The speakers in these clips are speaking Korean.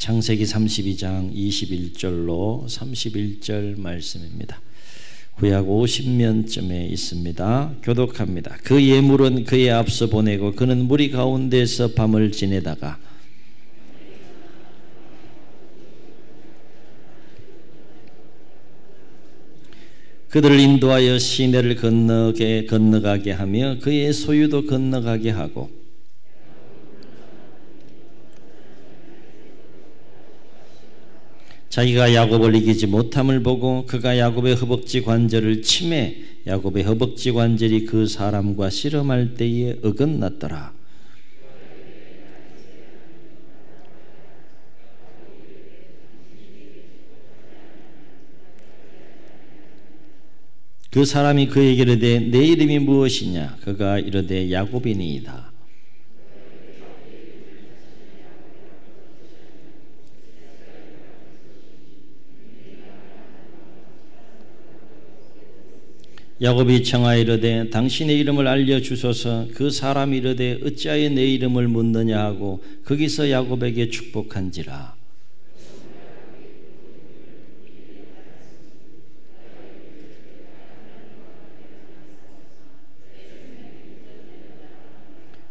창세기 32장 21절로 31절 말씀입니다. 구약 50면쯤에 있습니다. 교독합니다. 그 예물은 그의 앞서 보내고 그는 무리 가운데서 밤을 지내다가 그들을 인도하여 시내를 건너가게 하며 그의 소유도 건너가게 하고 자기가 야곱을 이기지 못함을 보고 그가 야곱의 허벅지 관절을 치매 야곱의 허벅지 관절이 그 사람과 씨름할 때에 어긋났더라. 그 사람이 그에게 이르되 내 이름이 무엇이냐? 그가 이르되 야곱이니이다. 야곱이 청하여 이르되 당신의 이름을 알려주소서. 그 사람이 이르되 어찌하여 내 이름을 묻느냐 하고 거기서 야곱에게 축복한지라.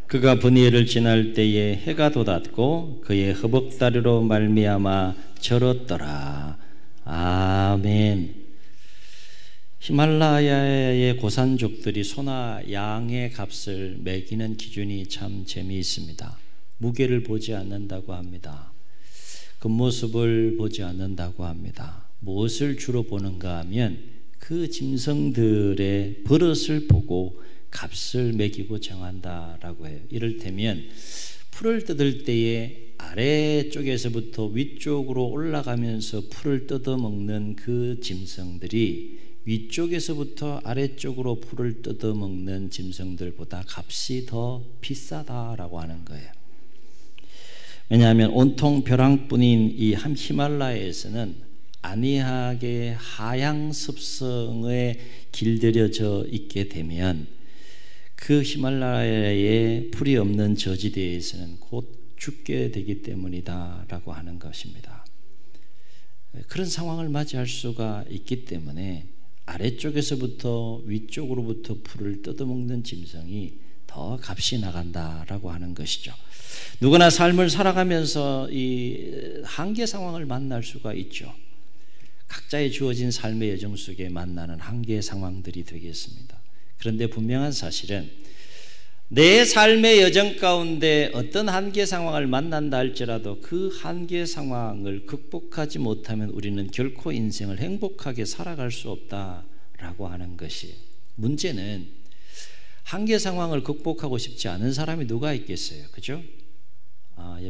그가 브니엘을 지날 때에 해가 돋았고 그의 허벅다리로 말미암아 절었더라. 아멘. 히말라야의 고산족들이 소나 양의 값을 매기는 기준이 참 재미있습니다. 무게를 보지 않는다고 합니다. 겉모습을 보지 않는다고 합니다. 무엇을 주로 보는가 하면 그 짐승들의 버릇을 보고 값을 매기고 정한다라고 해요. 이를테면 풀을 뜯을 때에 아래쪽에서부터 위쪽으로 올라가면서 풀을 뜯어먹는 그 짐승들이 위쪽에서부터 아래쪽으로 풀을 뜯어먹는 짐승들보다 값이 더 비싸다라고 하는 거예요. 왜냐하면 온통 벼랑뿐인 이 히말라야에서는 안이하게 하향 습성에 길들여져 있게 되면 그 히말라야의 풀이 없는 저지대에서는 곧 죽게 되기 때문이다라고 하는 것입니다. 그런 상황을 맞이할 수가 있기 때문에 아래쪽에서부터 위쪽으로부터 풀을 뜯어먹는 짐승이 더 값이 나간다라고 하는 것이죠. 누구나 삶을 살아가면서 이 한계 상황을 만날 수가 있죠. 각자의 주어진 삶의 여정 속에 만나는 한계 상황들이 되겠습니다. 그런데 분명한 사실은 내 삶의 여정 가운데 어떤 한계 상황을 만난다 할지라도 그 한계 상황을 극복하지 못하면 우리는 결코 인생을 행복하게 살아갈 수 없다라고 하는 것이, 문제는 한계 상황을 극복하고 싶지 않은 사람이 누가 있겠어요? 그죠?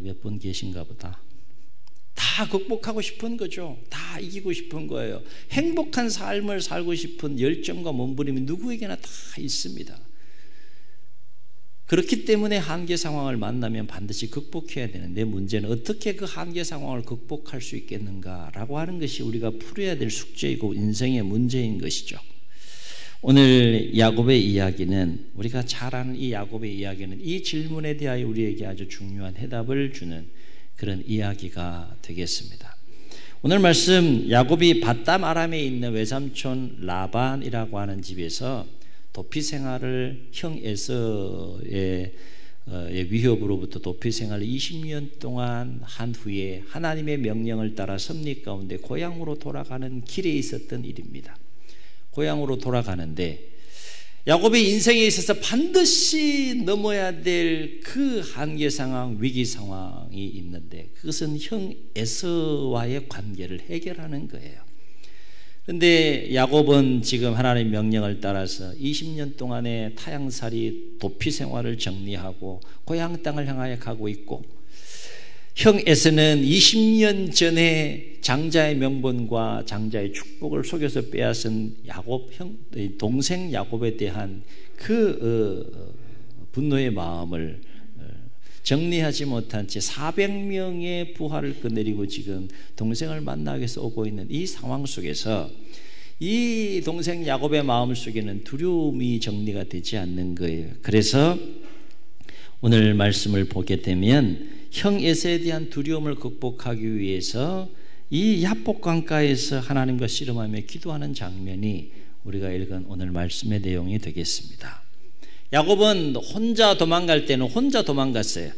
몇 분 계신가 보다. 다 극복하고 싶은 거죠. 다 이기고 싶은 거예요. 행복한 삶을 살고 싶은 열정과 몸부림이 누구에게나 다 있습니다. 그렇기 때문에 한계 상황을 만나면 반드시 극복해야 되는데, 문제는 어떻게 그 한계 상황을 극복할 수 있겠는가라고 하는 것이 우리가 풀어야 될 숙제이고 인생의 문제인 것이죠. 오늘 야곱의 이야기는, 우리가 잘 아는 이 야곱의 이야기는 이 질문에 대하여 우리에게 아주 중요한 해답을 주는 그런 이야기가 되겠습니다. 오늘 말씀, 야곱이 밧담 아람에 있는 외삼촌 라반이라고 하는 집에서 도피 생활을, 형 에서의 위협으로부터 도피 생활을 20년 동안 한 후에 하나님의 명령을 따라 섭리 가운데 고향으로 돌아가는 길에 있었던 일입니다. 고향으로 돌아가는데 야곱의 인생에 있어서 반드시 넘어야 될 그 한계 상황, 위기 상황이 있는데, 그것은 형 에서와의 관계를 해결하는 거예요. 그런데 야곱은 지금 하나님의 명령을 따라서 20년 동안의 타향살이 도피 생활을 정리하고 고향 땅을 향하여 가고 있고, 형 에서는 20년 전에 장자의 명분과 장자의 축복을 속여서 빼앗은 동생 야곱에 대한 그 분노의 마음을 정리하지 못한 채 400명의 부하를 거느리고 지금 동생을 만나기 위해서 오고 있는 이 상황 속에서 이 동생 야곱의 마음 속에는 두려움이 정리가 되지 않는 거예요. 그래서 오늘 말씀을 보게 되면 형 에서에 대한 두려움을 극복하기 위해서 이 야복 강가에서 하나님과 씨름하며 기도하는 장면이 우리가 읽은 오늘 말씀의 내용이 되겠습니다. 야곱은 혼자 도망갈 때는 혼자 도망갔어요.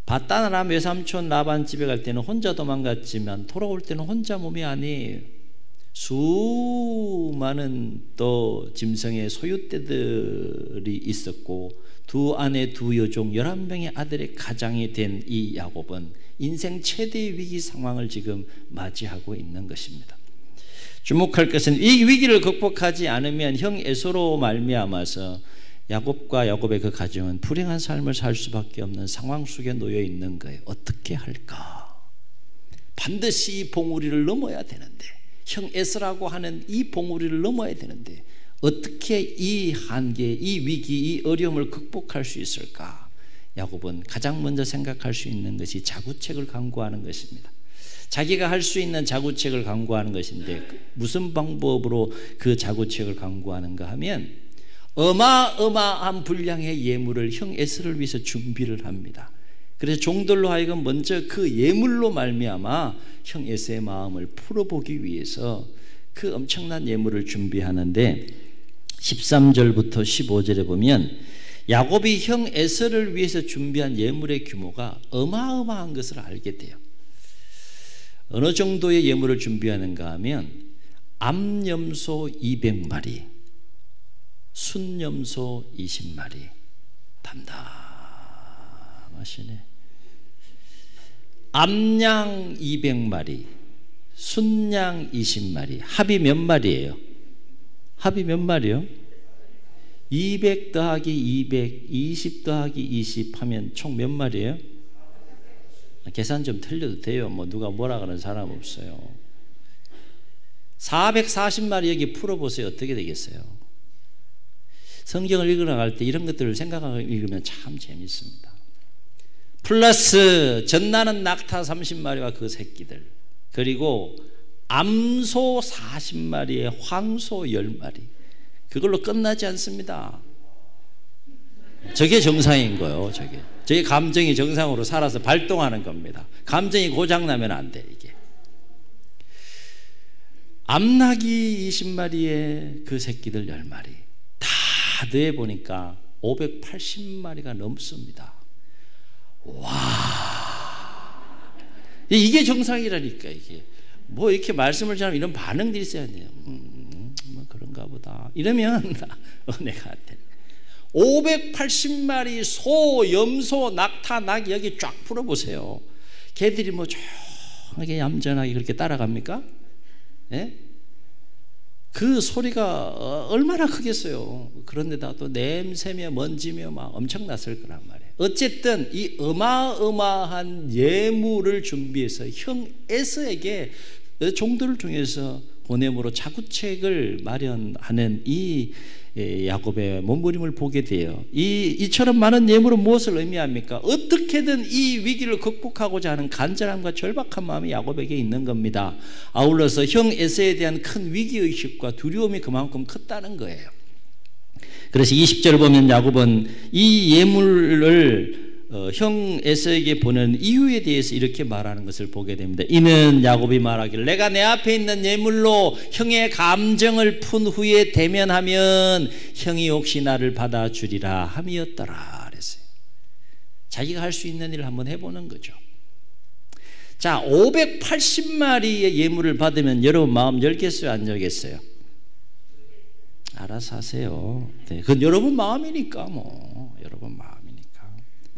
바단 아람 외삼촌 라반 집에 갈 때는 혼자 도망갔지만 돌아올 때는 혼자 몸이 아니에요. 수많은 또 짐승의 소유떼들이 있었고 두 아내 두 여종 11명의 아들의 가장이 된 이 야곱은 인생 최대의 위기 상황을 지금 맞이하고 있는 것입니다. 주목할 것은 이 위기를 극복하지 않으면 형 에서로 말미암아서 야곱과 야곱의 그 가정은 불행한 삶을 살 수밖에 없는 상황 속에 놓여 있는 거예요. 어떻게 할까? 반드시 이 봉우리를 넘어야 되는데, 형 에서라고 하는 이 봉우리를 넘어야 되는데 어떻게 이 한계, 이 위기, 이 어려움을 극복할 수 있을까? 야곱은 가장 먼저 생각할 수 있는 것이 자구책을 강구하는 것입니다. 자기가 할 수 있는 자구책을 강구하는 것인데 무슨 방법으로 그 자구책을 강구하는가 하면 어마어마한 분량의 예물을 형 에서를 위해서 준비를 합니다. 그래서 종들로 하여금 먼저 그 예물로 말미암아 형 에서의 마음을 풀어보기 위해서 그 엄청난 예물을 준비하는데 13절부터 15절에 보면 야곱이 형 에서를 위해서 준비한 예물의 규모가 어마어마한 것을 알게 돼요. 어느 정도의 예물을 준비하는가 하면 암염소 200마리, 순염소 20마리. 담담하시네. 암양 200마리, 순양 20마리. 합이 몇 마리예요? 합이 몇 마리요? 200 더하기 200, 20 더하기 20 하면 총 몇 마리예요? 계산 좀 틀려도 돼요. 뭐 누가 뭐라 그러는 사람 없어요. 440마리 여기 풀어보세요. 어떻게 되겠어요? 성경을 읽으러 갈 때 이런 것들을 생각하고 읽으면 참 재밌습니다. 플러스 젖나는 낙타 30마리와 그 새끼들, 그리고 암소 40마리에 황소 10마리. 그걸로 끝나지 않습니다. 저게 정상인 거예요. 저게 감정이 정상으로 살아서 발동하는 겁니다. 감정이 고장나면 안 돼. 이게 암낙이 20마리에 그 새끼들 10마리 다 더해 보니까 580마리가 넘습니다. 와, 이게 정상이라니까. 이게 뭐 이렇게 말씀을 잘하면 이런 반응들이 있어야 돼요. 뭐 그런가 보다 이러면 은혜가 안 돼. 580마리 소, 염소, 낙타, 낙 여기 쫙 풀어보세요. 걔들이 뭐 조용하게 얌전하게 그렇게 따라갑니까? 예? 그 소리가 얼마나 크겠어요. 그런데다 또 냄새며 먼지며 막 엄청났을 거란 말이에요. 어쨌든 이 어마어마한 예물을 준비해서 형 에서에게 종들을 통해서 보냄으로 자구책을 마련하는 이 야곱의 몸부림을 보게 돼요. 이처럼 많은 예물은 무엇을 의미합니까? 어떻게든 이 위기를 극복하고자 하는 간절함과 절박한 마음이 야곱에게 있는 겁니다. 아울러서 형 에서에 대한 큰 위기의식과 두려움이 그만큼 컸다는 거예요. 그래서 20절을 보면 야곱은 이 예물을 형 에서에게 보낸 이유에 대해서 이렇게 말하는 것을 보게 됩니다. 이는 야곱이 말하기를 내가 내 앞에 있는 예물로 형의 감정을 푼 후에 대면하면 형이 혹시 나를 받아주리라 함이었더라 그랬어요. 자기가 할 수 있는 일을 한번 해보는 거죠. 자, 580마리의 예물을 받으면 여러분 마음 열겠어요? 안 열겠어요? 알아서 하세요. 네, 그건 여러분 마음이니까 뭐 여러분 마음.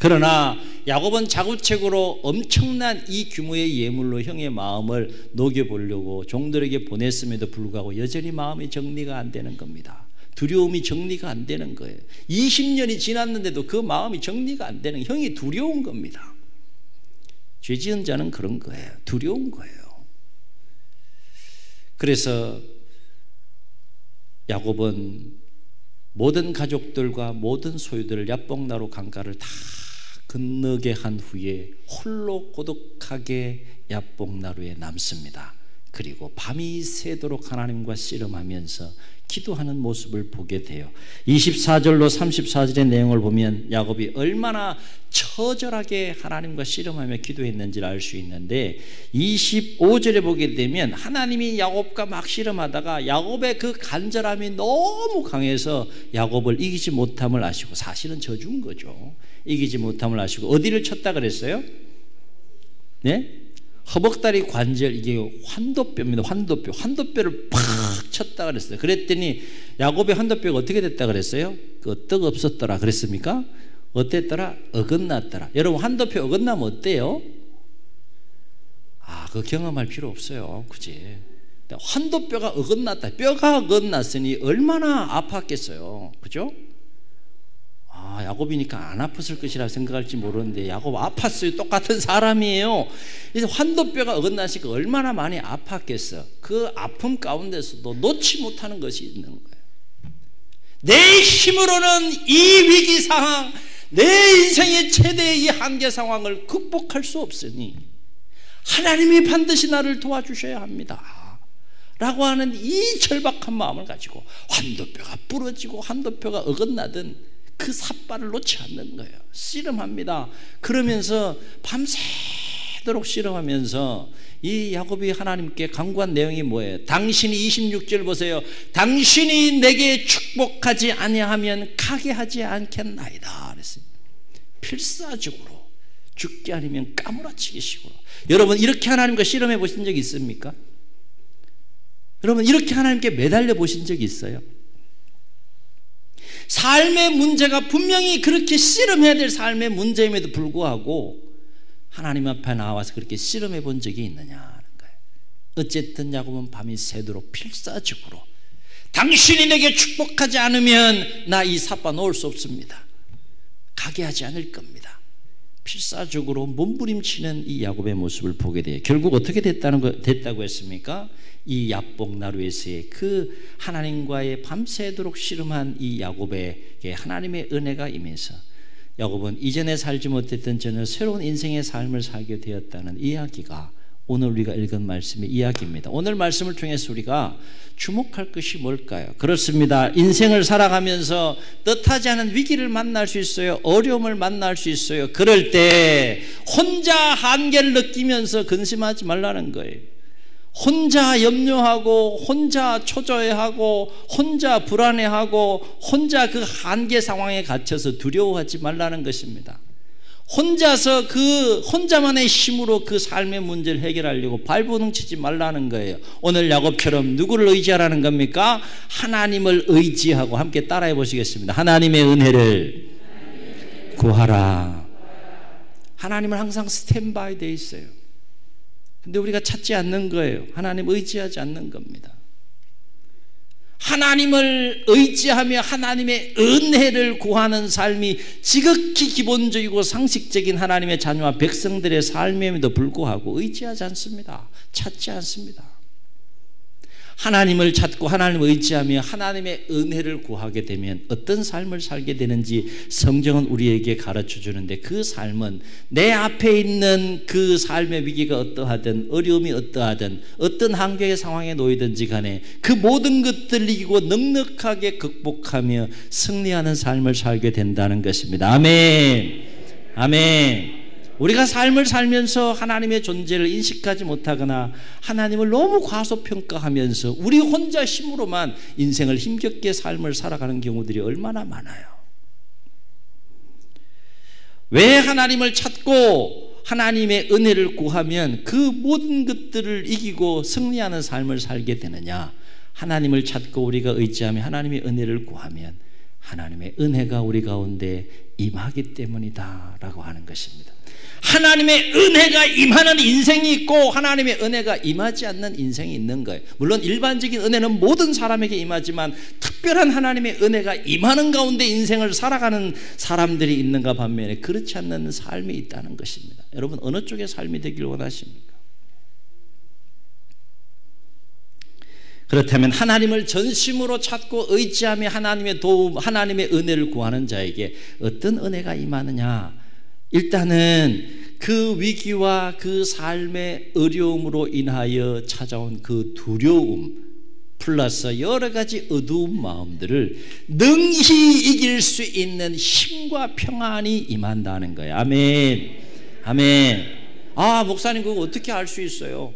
그러나 야곱은 자구책으로 엄청난 이 규모의 예물로 형의 마음을 녹여보려고 종들에게 보냈음에도 불구하고 여전히 마음이 정리가 안 되는 겁니다. 두려움이 정리가 안 되는 거예요. 20년이 지났는데도 그 마음이 정리가 안 되는, 형이 두려운 겁니다. 죄 지은 자는 그런 거예요. 두려운 거예요. 그래서 야곱은 모든 가족들과 모든 소유들을 야복나루 강가를 다 건너게 한 후에 홀로 고독하게 야복나루에 남습니다. 그리고 밤이 새도록 하나님과 씨름하면서 기도하는 모습을 보게 돼요. 24절로 34절의 내용을 보면 야곱이 얼마나 처절하게 하나님과 씨름하며 기도했는지를 알 수 있는데 25절에 보게 되면 하나님이 야곱과 막 씨름하다가 야곱의 그 간절함이 너무 강해서 야곱을 이기지 못함을 아시고, 사실은 저주인 거죠. 이기지 못함을 아시고 어디를 쳤다 그랬어요? 네? 허벅다리 관절, 이게 환도뼈입니다. 환도뼈를 팍 쳤다 그랬어요. 그랬더니 야곱의 환도뼈가 어떻게 됐다 그랬어요? 그 떡 없었더라 그랬습니까? 어땠더라? 어긋났더라. 여러분, 환도뼈 어긋나면 어때요? 그 경험할 필요 없어요. 그지? 환도뼈가 어긋났다. 뼈가 어긋났으니 얼마나 아팠겠어요. 그죠? 야곱이니까 안 아팠을 것이라 생각할지 모르는데 야곱 아팠어요. 똑같은 사람이에요. 그래서 환도뼈가 어긋나시니까 얼마나 많이 아팠겠어. 그 아픔 가운데서도 놓지 못하는 것이 있는 거예요. 내 힘으로는 이 위기 상황, 내 인생의 최대의 이 한계 상황을 극복할 수 없으니 하나님이 반드시 나를 도와주셔야 합니다 라고 하는 이 절박한 마음을 가지고 환도뼈가 부러지고 환도뼈가 어긋나든 그 삿발을 놓지 않는 거예요. 씨름합니다. 그러면서 밤새도록 씨름하면서 이 야곱이 하나님께 간구한 내용이 뭐예요? 당신이 26절 보세요. 당신이 내게 축복하지 아니하면 가게 하지 않겠나이다 그랬어요. 필사적으로, 죽게 아니면 까무라치기 식으로. 여러분, 이렇게 하나님과 씨름해 보신 적이 있습니까? 여러분, 이렇게 하나님께 매달려 보신 적이 있어요? 삶의 문제가 분명히 그렇게 씨름해야 될 삶의 문제임에도 불구하고 하나님 앞에 나와서 그렇게 씨름해 본 적이 있느냐는 거예요. 어쨌든 야곱은 밤이 새도록 필사적으로 당신이 내게 축복하지 않으면 나 이 삿바 놓을 수 없습니다. 가게 하지 않을 겁니다. 필사적으로 몸부림치는 이 야곱의 모습을 보게 돼요. 결국 어떻게 됐다고 했습니까? 이 야복 나루에서의 그 하나님과의 밤새도록 씨름한 이 야곱에게 하나님의 은혜가 임해서 야곱은 이전에 살지 못했던 전혀 새로운 인생의 삶을 살게 되었다는 이야기가 오늘 우리가 읽은 말씀의 이야기입니다. 오늘 말씀을 통해서 우리가 주목할 것이 뭘까요? 그렇습니다. 인생을 살아가면서 뜻하지 않은 위기를 만날 수 있어요. 어려움을 만날 수 있어요. 그럴 때 혼자 한계를 느끼면서 근심하지 말라는 거예요. 혼자 염려하고 혼자 초조해하고 혼자 불안해하고 혼자 그 한계 상황에 갇혀서 두려워하지 말라는 것입니다. 혼자서 그 혼자만의 힘으로 그 삶의 문제를 해결하려고 발버둥치지 말라는 거예요. 오늘 야곱처럼 누구를 의지하라는 겁니까? 하나님을 의지하고 함께 따라해 보시겠습니다. 하나님의 은혜를 구하라. 하나님은 항상 스탠바이 돼 있어요. 근데 우리가 찾지 않는 거예요. 하나님 의지하지 않는 겁니다. 하나님을 의지하며 하나님의 은혜를 구하는 삶이 지극히 기본적이고 상식적인 하나님의 자녀와 백성들의 삶임에도 불구하고 의지하지 않습니다. 찾지 않습니다. 하나님을 찾고 하나님을 의지하며 하나님의 은혜를 구하게 되면 어떤 삶을 살게 되는지 성경은 우리에게 가르쳐 주는데, 그 삶은 내 앞에 있는 그 삶의 위기가 어떠하든 어려움이 어떠하든 어떤 한계의 상황에 놓이든지 간에 그 모든 것들을 이기고 넉넉하게 극복하며 승리하는 삶을 살게 된다는 것입니다. 아멘. 아멘. 우리가 삶을 살면서 하나님의 존재를 인식하지 못하거나 하나님을 너무 과소평가하면서 우리 혼자 힘으로만 인생을 힘겹게 삶을 살아가는 경우들이 얼마나 많아요. 왜 하나님을 찾고 하나님의 은혜를 구하면 그 모든 것들을 이기고 승리하는 삶을 살게 되느냐? 하나님을 찾고 우리가 의지하며 하나님의 은혜를 구하면 하나님의 은혜가 우리 가운데 임하기 때문이다 라고 하는 것입니다. 하나님의 은혜가 임하는 인생이 있고 하나님의 은혜가 임하지 않는 인생이 있는 거예요. 물론 일반적인 은혜는 모든 사람에게 임하지만 특별한 하나님의 은혜가 임하는 가운데 인생을 살아가는 사람들이 있는가 반면에 그렇지 않는 삶이 있다는 것입니다. 여러분, 어느 쪽의 삶이 되길 원하십니까? 그렇다면 하나님을 전심으로 찾고 의지하며 하나님의 도움, 하나님의 은혜를 구하는 자에게 어떤 은혜가 임하느냐? 일단은 그 위기와 그 삶의 어려움으로 인하여 찾아온 그 두려움 플러스 여러 가지 어두운 마음들을 능히 이길 수 있는 힘과 평안이 임한다는 거예요. 아멘. 아멘. 아, 목사님 그거 어떻게 알 수 있어요?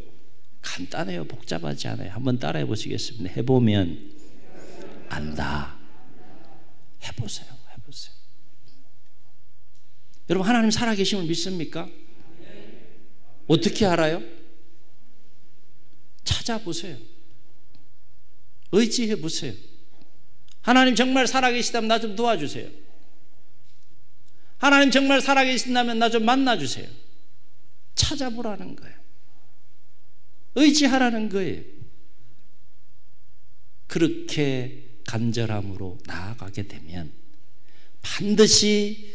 간단해요. 복잡하지 않아요. 한번 따라해 보시겠습니다. 해보면 안다. 해보세요. 해보세요. 여러분 하나님 살아계심을 믿습니까? 어떻게 알아요? 찾아보세요. 의지해 보세요. 하나님 정말 살아계시다면 나 좀 도와주세요. 하나님 정말 살아계신다면 나 좀 만나주세요. 찾아보라는 거예요. 의지하라는 거예요. 그렇게 간절함으로 나아가게 되면 반드시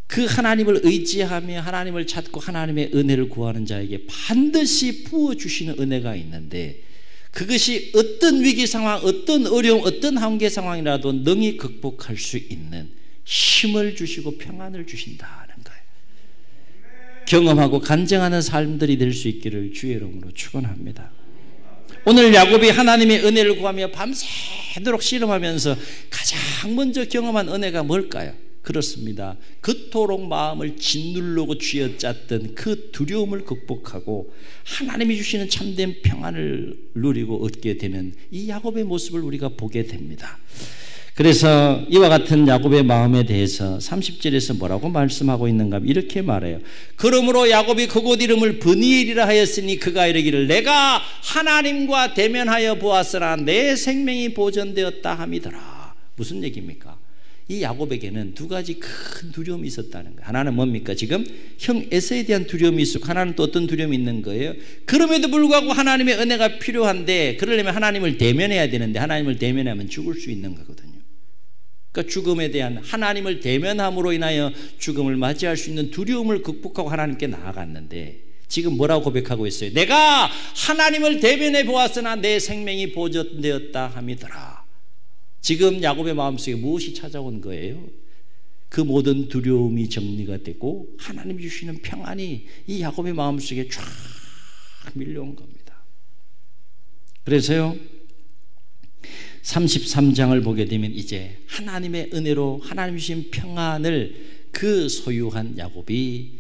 그 하나님을 의지하며 하나님을 찾고 하나님의 은혜를 구하는 자에게 반드시 부어주시는 은혜가 있는데 그것이 어떤 위기 상황, 어떤 어려움, 어떤 한계 상황이라도 능히 극복할 수 있는 힘을 주시고 평안을 주신다는 거예요. 경험하고 간증하는 삶들이 될 수 있기를 주의 이름으로 축원합니다. 오늘 야곱이 하나님의 은혜를 구하며 밤새도록 씨름하면서 가장 먼저 경험한 은혜가 뭘까요? 그렇습니다. 그토록 마음을 짓누르고 쥐어짰던 그 두려움을 극복하고 하나님이 주시는 참된 평안을 누리고 얻게 되는 이 야곱의 모습을 우리가 보게 됩니다. 그래서 이와 같은 야곱의 마음에 대해서 30절에서 뭐라고 말씀하고 있는가 하면 이렇게 말해요. 그러므로 야곱이 그곳 이름을 브니엘이라 하였으니 그가 이르기를 내가 하나님과 대면하여 보았으나 내 생명이 보존되었다 함이더라. 무슨 얘기입니까? 이 야곱에게는 두 가지 큰 두려움이 있었다는 거예요. 하나는 뭡니까? 지금 형 에서에 대한 두려움이 있었고 하나는 또 어떤 두려움이 있는 거예요? 그럼에도 불구하고 하나님의 은혜가 필요한데 그러려면 하나님을 대면해야 되는데 하나님을 대면하면 죽을 수 있는 거거든요. 그러니까 죽음에 대한 하나님을 대면함으로 인하여 죽음을 맞이할 수 있는 두려움을 극복하고 하나님께 나아갔는데 지금 뭐라고 고백하고 있어요? 내가 하나님을 대면해 보았으나 내 생명이 보존되었다 함이더라. 지금 야곱의 마음속에 무엇이 찾아온 거예요? 그 모든 두려움이 정리가 되고 하나님이 주시는 평안이 이 야곱의 마음속에 쫙 밀려온 겁니다. 그래서요 33장을 보게 되면 이제 하나님의 은혜로 하나님 주신 평안을 그 소유한 야곱이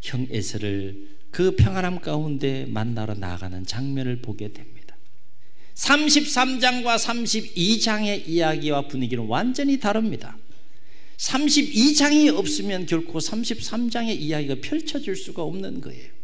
형 에서를 그 평안함 가운데 만나러 나아가는 장면을 보게 됩니다. 33장과 32장의 이야기와 분위기는 완전히 다릅니다. 32장이 없으면 결코 33장의 이야기가 펼쳐질 수가 없는 거예요.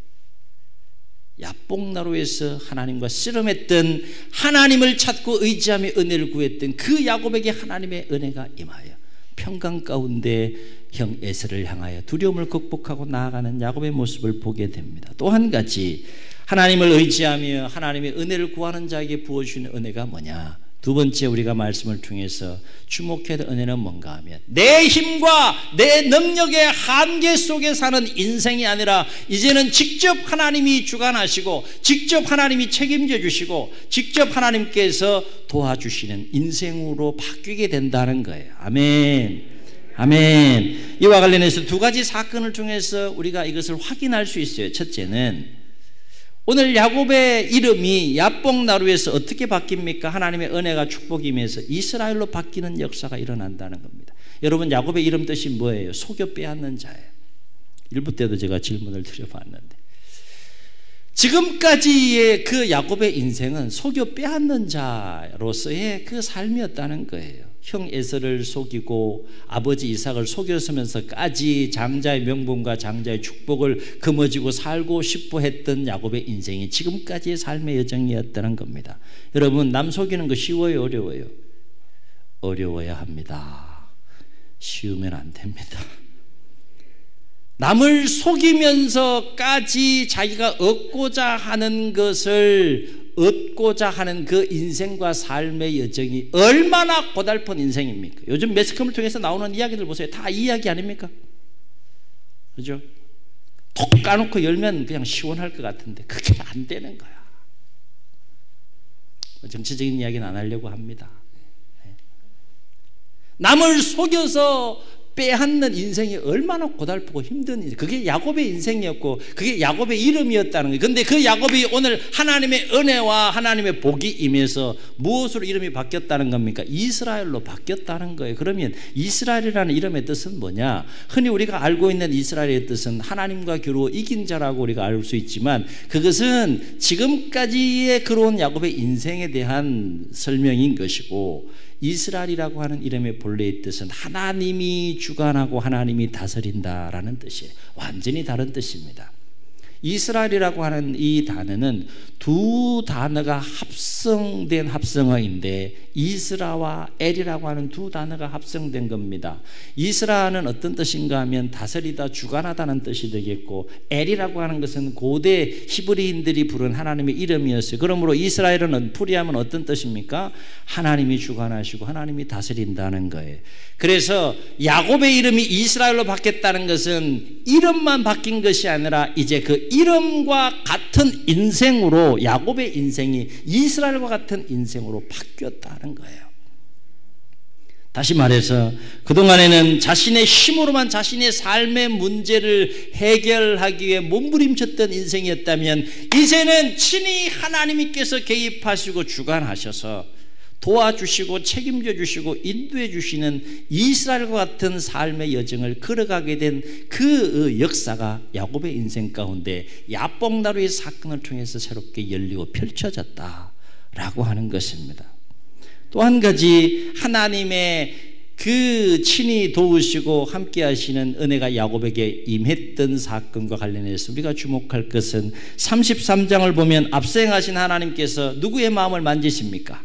야복나루에서 하나님과 씨름했던 하나님을 찾고 의지하며 은혜를 구했던 그 야곱에게 하나님의 은혜가 임하여 평강 가운데 형 에서를 향하여 두려움을 극복하고 나아가는 야곱의 모습을 보게 됩니다. 또 한 가지 하나님을 의지하며 하나님의 은혜를 구하는 자에게 부어주시는 은혜가 뭐냐? 두 번째 우리가 말씀을 통해서 주목해야 될 은혜는 뭔가 하면 내 힘과 내 능력의 한계 속에 사는 인생이 아니라 이제는 직접 하나님이 주관하시고 직접 하나님이 책임져 주시고 직접 하나님께서 도와주시는 인생으로 바뀌게 된다는 거예요. 아멘. 아멘. 이와 관련해서 두 가지 사건을 통해서 우리가 이것을 확인할 수 있어요. 첫째는 오늘 야곱의 이름이 야복나루에서 어떻게 바뀝니까? 하나님의 은혜가 축복이 임해서 이스라엘로 바뀌는 역사가 일어난다는 겁니다. 여러분 야곱의 이름 뜻이 뭐예요? 속여 빼앗는 자예요. 일부 때도 제가 질문을 드려봤는데 지금까지의 그 야곱의 인생은 속여 빼앗는 자로서의 그 삶이었다는 거예요. 형 에서를 속이고 아버지 이삭을 속였으면서까지 장자의 명분과 장자의 축복을 거머쥐고 살고 싶어 했던 야곱의 인생이 지금까지의 삶의 여정이었다는 겁니다. 여러분 남 속이는 거 쉬워요? 어려워요? 어려워야 합니다. 쉬우면 안 됩니다. 남을 속이면서까지 자기가 얻고자 하는 것을 얻고자 하는 그 인생과 삶의 여정이 얼마나 고달픈 인생입니까? 요즘 매스컴을 통해서 나오는 이야기들 보세요. 다 이야기 아닙니까? 그죠? 톡 까놓고 열면 그냥 시원할 것 같은데 그게 안 되는 거야. 정치적인 이야기는 안 하려고 합니다. 남을 속여서 빼앗는 인생이 얼마나 고달프고 힘든 인생. 그게 야곱의 인생이었고 그게 야곱의 이름이었다는 거예요. 그런데 그 야곱이 오늘 하나님의 은혜와 하나님의 복이 임해서 무엇으로 이름이 바뀌었다는 겁니까? 이스라엘로 바뀌었다는 거예요. 그러면 이스라엘이라는 이름의 뜻은 뭐냐? 흔히 우리가 알고 있는 이스라엘의 뜻은 하나님과 겨루어 이긴 자라고 우리가 알 수 있지만 그것은 지금까지의 그런 야곱의 인생에 대한 설명인 것이고 이스라엘이라고 하는 이름의 본래의 뜻은 하나님이 주관하고 하나님이 다스린다라는 뜻이에요. 완전히 다른 뜻입니다. 이스라엘이라고 하는 이 단어는 두 단어가 합성된 합성어인데 이스라와 엘이라고 하는 두 단어가 합성된 겁니다. 이스라는 어떤 뜻인가 하면 다스리다 주관하다는 뜻이 되겠고 엘이라고 하는 것은 고대 히브리인들이 부른 하나님의 이름이었어요. 그러므로 이스라엘은 풀이하면 어떤 뜻입니까? 하나님이 주관하시고 하나님이 다스린다는 거예요. 그래서 야곱의 이름이 이스라엘로 바뀌었다는 것은 이름만 바뀐 것이 아니라 이제 그 이름과 같은 인생으로 야곱의 인생이 이스라엘과 같은 인생으로 바뀌었다는 거예요. 다시 말해서 그동안에는 자신의 힘으로만 자신의 삶의 문제를 해결하기 위해 몸부림쳤던 인생이었다면 이제는 친히 하나님께서 개입하시고 주관하셔서 도와주시고 책임져 주시고 인도해 주시는 이스라엘과 같은 삶의 여정을 걸어가게 된 그 역사가 야곱의 인생 가운데 야복나루의 사건을 통해서 새롭게 열리고 펼쳐졌다라고 하는 것입니다. 또 한 가지 하나님의 그 친히 도우시고 함께 하시는 은혜가 야곱에게 임했던 사건과 관련해서 우리가 주목할 것은 33장을 보면 압생하신 하나님께서 누구의 마음을 만지십니까?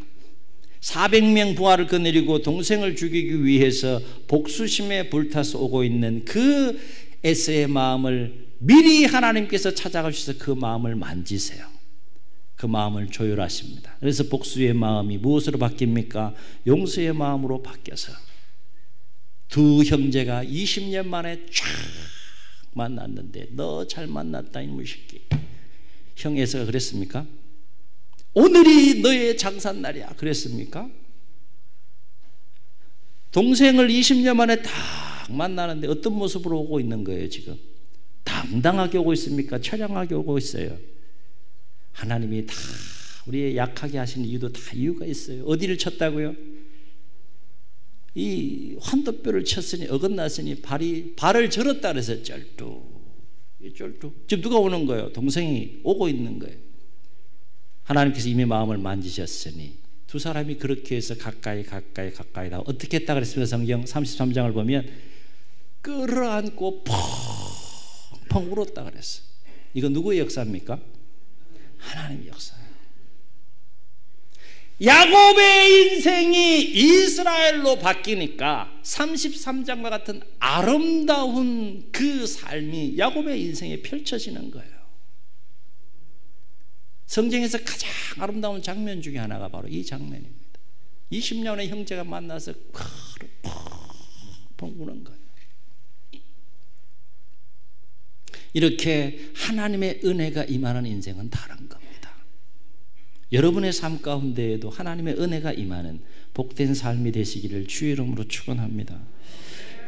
400명 부하를 거느리고 동생을 죽이기 위해서 복수심에 불타서 오고 있는 그 에서의 마음을 미리 하나님께서 찾아가셔서 그 마음을 만지세요. 그 마음을 조율하십니다. 그래서 복수의 마음이 무엇으로 바뀝니까? 용서의 마음으로 바뀌어서 두 형제가 20년 만에 쫙 만났는데 너 잘 만났다 이놈의 새끼. 형 에서가 그랬습니까? 오늘이 너의 장산날이야 그랬습니까? 동생을 20년 만에 딱 만나는데 어떤 모습으로 오고 있는 거예요 지금? 당당하게 오고 있습니까? 처량하게 오고 있어요. 하나님이 다 우리의 약하게 하시는 이유도 다 이유가 있어요. 어디를 쳤다고요? 이 환도뼈를 쳤으니 어긋났으니 발을 절었다 그래서 쩔뚝. 지금 누가 오는 거예요? 동생이 오고 있는 거예요. 하나님께서 이미 마음을 만지셨으니 두 사람이 그렇게 해서 가까이 다 어떻게 했다 그랬습니다. 성경 33장을 보면 끌어안고 펑펑 울었다 그랬어요. 이건 누구의 역사입니까? 하나님의 역사예요. 야곱의 인생이 이스라엘로 바뀌니까 33장과 같은 아름다운 그 삶이 야곱의 인생에 펼쳐지는 거예요. 성경에서 가장 아름다운 장면 중에 하나가 바로 이 장면입니다. 20년의 형제가 만나서 펑펑 우는 거예요. 이렇게 하나님의 은혜가 임하는 인생은 다른 겁니다. 여러분의 삶 가운데에도 하나님의 은혜가 임하는 복된 삶이 되시기를 주의 이름으로 축원합니다.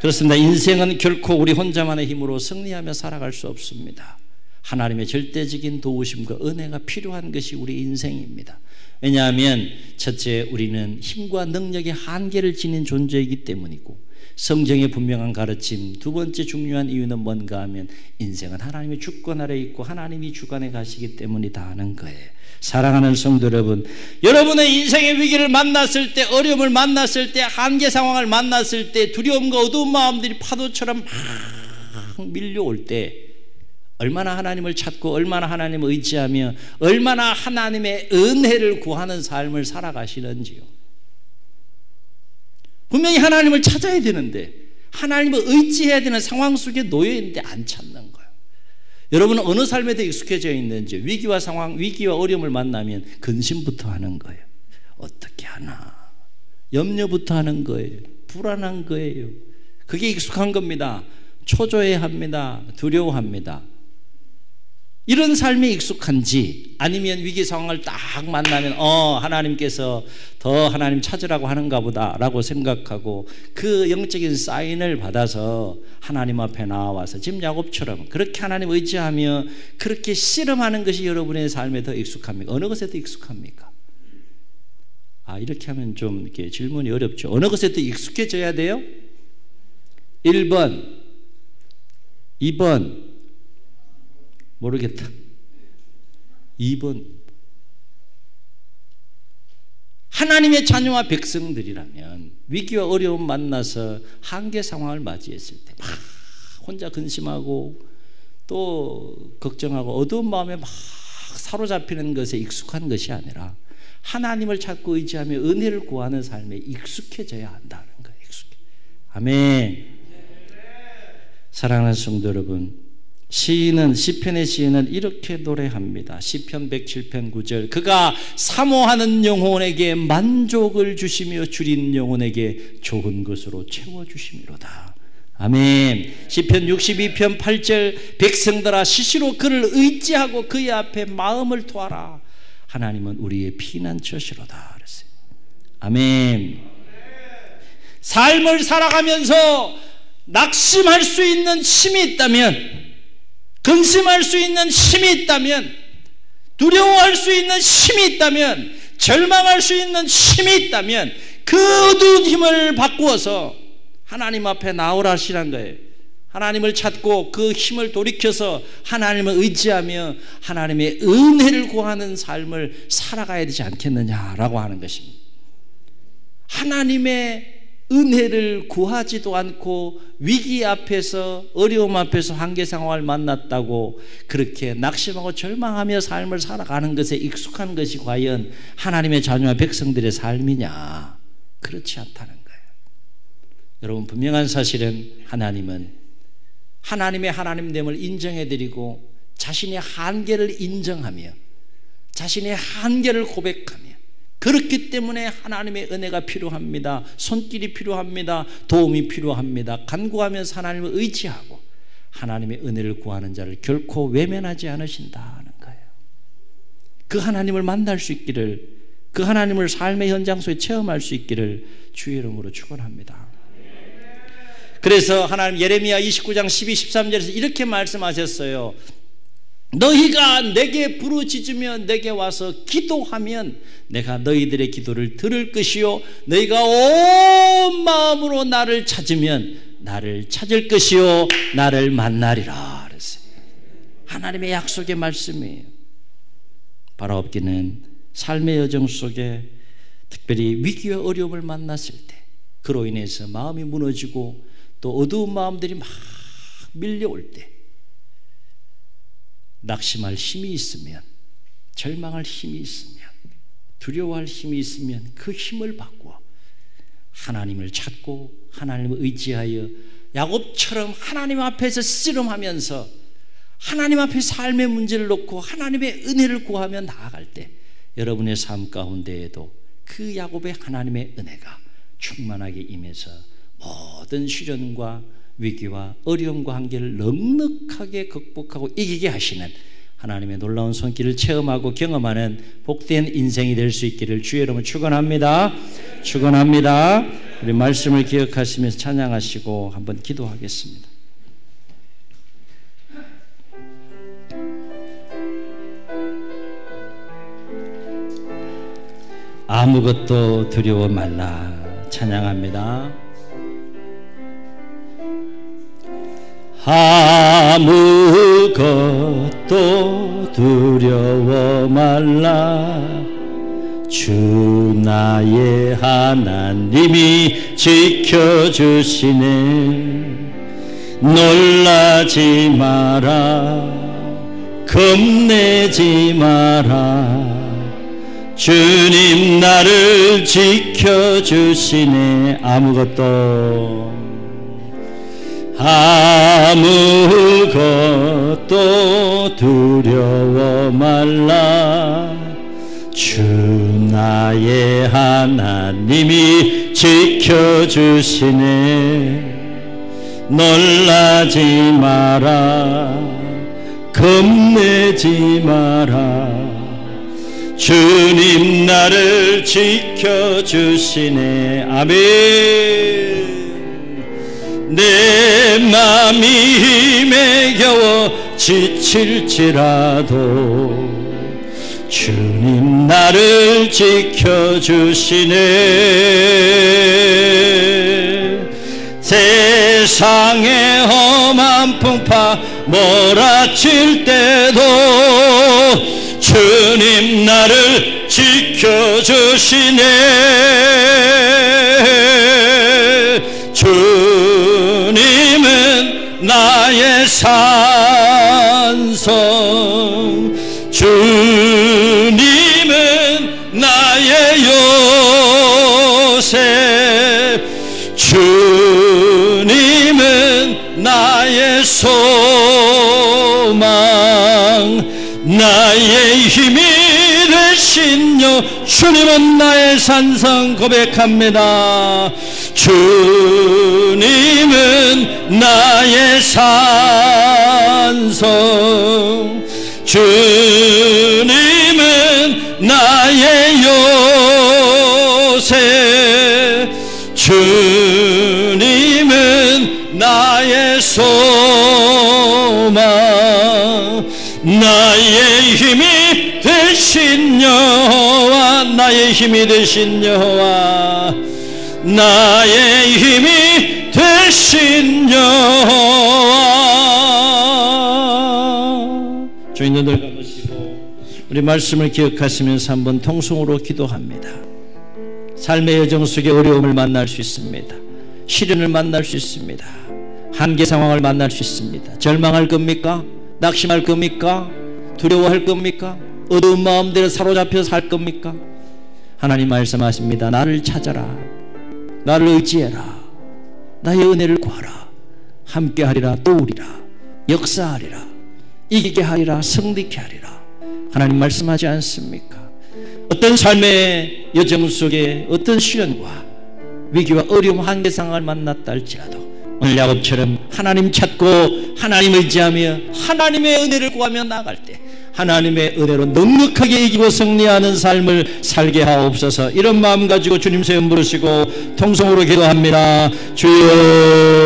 그렇습니다. 인생은 결코 우리 혼자만의 힘으로 승리하며 살아갈 수 없습니다. 하나님의 절대적인 도우심과 은혜가 필요한 것이 우리 인생입니다. 왜냐하면 첫째, 우리는 힘과 능력의 한계를 지닌 존재이기 때문이고 성경의 분명한 가르침, 두 번째 중요한 이유는 뭔가 하면 인생은 하나님의 주권 아래 있고 하나님이 주관해 가시기 때문이다 하는 거예요. 사랑하는 성도 여러분, 여러분의 인생의 위기를 만났을 때, 어려움을 만났을 때, 한계 상황을 만났을 때, 두려움과 어두운 마음들이 파도처럼 막 밀려올 때 얼마나 하나님을 찾고 얼마나 하나님을 의지하며 얼마나 하나님의 은혜를 구하는 삶을 살아가시는지요. 분명히 하나님을 찾아야 되는데 하나님을 의지해야 되는 상황 속에 놓여 있는데 안 찾는 거예요. 여러분은 어느 삶에 더 익숙해져 있는지 위기와 어려움을 만나면 근심부터 하는 거예요. 어떻게 하나? 염려부터 하는 거예요. 불안한 거예요. 그게 익숙한 겁니다. 초조해합니다. 두려워합니다. 이런 삶에 익숙한지, 아니면 위기 상황을 딱 만나면 하나님께서 더 하나님 찾으라고 하는가 보다라고 생각하고 그 영적인 사인을 받아서 하나님 앞에 나와서 지금 야곱처럼 그렇게 하나님 의지하며 그렇게 씨름하는 것이 여러분의 삶에 더 익숙합니까? 어느 것에 더 익숙합니까? 이렇게 하면 좀 이렇게 질문이 어렵죠. 어느 것에 더 익숙해져야 돼요? 1번, 2번, 모르겠다. 2번. 하나님의 자녀와 백성들이라면 위기와 어려움 만나서 한계 상황을 맞이했을 때 막 혼자 근심하고 또 걱정하고 어두운 마음에 막 사로잡히는 것에 익숙한 것이 아니라 하나님을 찾고 의지하며 은혜를 구하는 삶에 익숙해져야 한다는 거예요. 아멘. 사랑하는 성도 여러분, 시편의 시인은 이렇게 노래합니다. 시편 107편 9절. 그가 사모하는 영혼에게 만족을 주시며 줄인 영혼에게 좋은 것으로 채워주심이로다. 아멘. 시편 62편 8절. 백성들아 시시로 그를 의지하고 그의 앞에 마음을 토하라. 하나님은 우리의 피난처시로다 그랬어요. 아멘. 삶을 살아가면서 낙심할 수 있는 힘이 있다면, 근심할 수 있는 힘이 있다면, 두려워할 수 있는 힘이 있다면, 절망할 수 있는 힘이 있다면 그 어두운 힘을 바꾸어서 하나님 앞에 나오라 하시란 거예요. 하나님을 찾고 그 힘을 돌이켜서 하나님을 의지하며 하나님의 은혜를 구하는 삶을 살아가야 되지 않겠느냐라고 하는 것입니다. 하나님의 은혜를 구하지도 않고 위기 앞에서, 어려움 앞에서 한계 상황을 만났다고 그렇게 낙심하고 절망하며 삶을 살아가는 것에 익숙한 것이 과연 하나님의 자녀와 백성들의 삶이냐? 그렇지 않다는 거예요. 여러분, 분명한 사실은 하나님은 하나님의 하나님됨을 인정해드리고 자신의 한계를 인정하며 자신의 한계를 고백하며, 그렇기 때문에 하나님의 은혜가 필요합니다. 손길이 필요합니다. 도움이 필요합니다. 간구하면서 하나님을 의지하고 하나님의 은혜를 구하는 자를 결코 외면하지 않으신다는 거예요. 그 하나님을 만날 수 있기를, 그 하나님을 삶의 현장 속에 체험할 수 있기를 주의 이름으로 축원합니다. 그래서 하나님 예레미야 29장 12, 13절에서 이렇게 말씀하셨어요. 너희가 내게 부르짖으며 내게 와서 기도하면 내가 너희들의 기도를 들을 것이요 너희가 온 마음으로 나를 찾으면 나를 찾을 것이요 나를 만나리라 그랬어요. 하나님의 약속의 말씀이에요. 바라옵기는 삶의 여정 속에 특별히 위기와 어려움을 만났을 때 그로 인해서 마음이 무너지고 또 어두운 마음들이 막 밀려올 때 낙심할 힘이 있으면, 절망할 힘이 있으면, 두려워할 힘이 있으면 그 힘을 바꾸어 하나님을 찾고 하나님을 의지하여 야곱처럼 하나님 앞에서 씨름하면서 하나님 앞에 삶의 문제를 놓고 하나님의 은혜를 구하며 나아갈 때 여러분의 삶 가운데에도 그 야곱의 하나님의 은혜가 충만하게 임해서 모든 시련과 위기와 어려움과 한계를 넉넉하게 극복하고 이기게 하시는 하나님의 놀라운 손길을 체험하고 경험하는 복된 인생이 될 수 있기를 주의 이름으로 축원합니다. 축원합니다. 우리 말씀을 기억하시면서 찬양하시고 한번 기도하겠습니다. 아무것도 두려워 말라. 찬양합니다. 아무것도 두려워 말라. 주 나의 하나님이 지켜주시네. 놀라지 마라. 겁내지 마라. 주님 나를 지켜주시네. 아무것도 두려워 말라. 주 나의 하나님이 지켜주시네. 놀라지 마라. 겁내지 마라. 주님 나를 지켜주시네. 아멘. 내 맘이 힘에 겨워 지칠지라도 주님 나를 지켜주시네. 세상의 험한 풍파 몰아칠 때도 주님 나를 지켜주시네. 주님은 나의 산성, 주님은 나의 요새, 주님은 나의 소망, 나의 힘이 되신 여 주님은 나의 산성. 고백합니다. 주님은 나의 산성, 주님은 나의 요새, 주님은 나의 소망, 나의 힘이 되신 여호와, 나의 힘이 되신 여호와, 나의 힘이 되신 여호와. 주인 눈을 감으시고 우리 말씀을 기억하시면서 한번 통성으로 기도합니다. 삶의 여정 속에 어려움을 만날 수 있습니다. 시련을 만날 수 있습니다. 한계 상황을 만날 수 있습니다. 절망할 겁니까? 낙심할 겁니까? 두려워할 겁니까? 어두운 마음대로 사로잡혀 살 겁니까? 하나님 말씀하십니다. 나를 찾아라. 나를 의지해라. 나의 은혜를 구하라. 함께하리라. 도우리라. 역사하리라. 이기게 하리라. 승리케 하리라. 하나님 말씀하지 않습니까? 어떤 삶의 여정 속에 어떤 시련과 위기와 어려움, 한계 상황을 만났다 할지라도 오늘 야곱처럼 하나님 찾고 하나님 의지하며 하나님의 은혜를 구하며 나아갈 때 하나님의 은혜로 넉넉하게 이기고 승리하는 삶을 살게 하옵소서. 이런 마음 가지고 주님 세움 부르시고 통성으로 기도합니다. 주여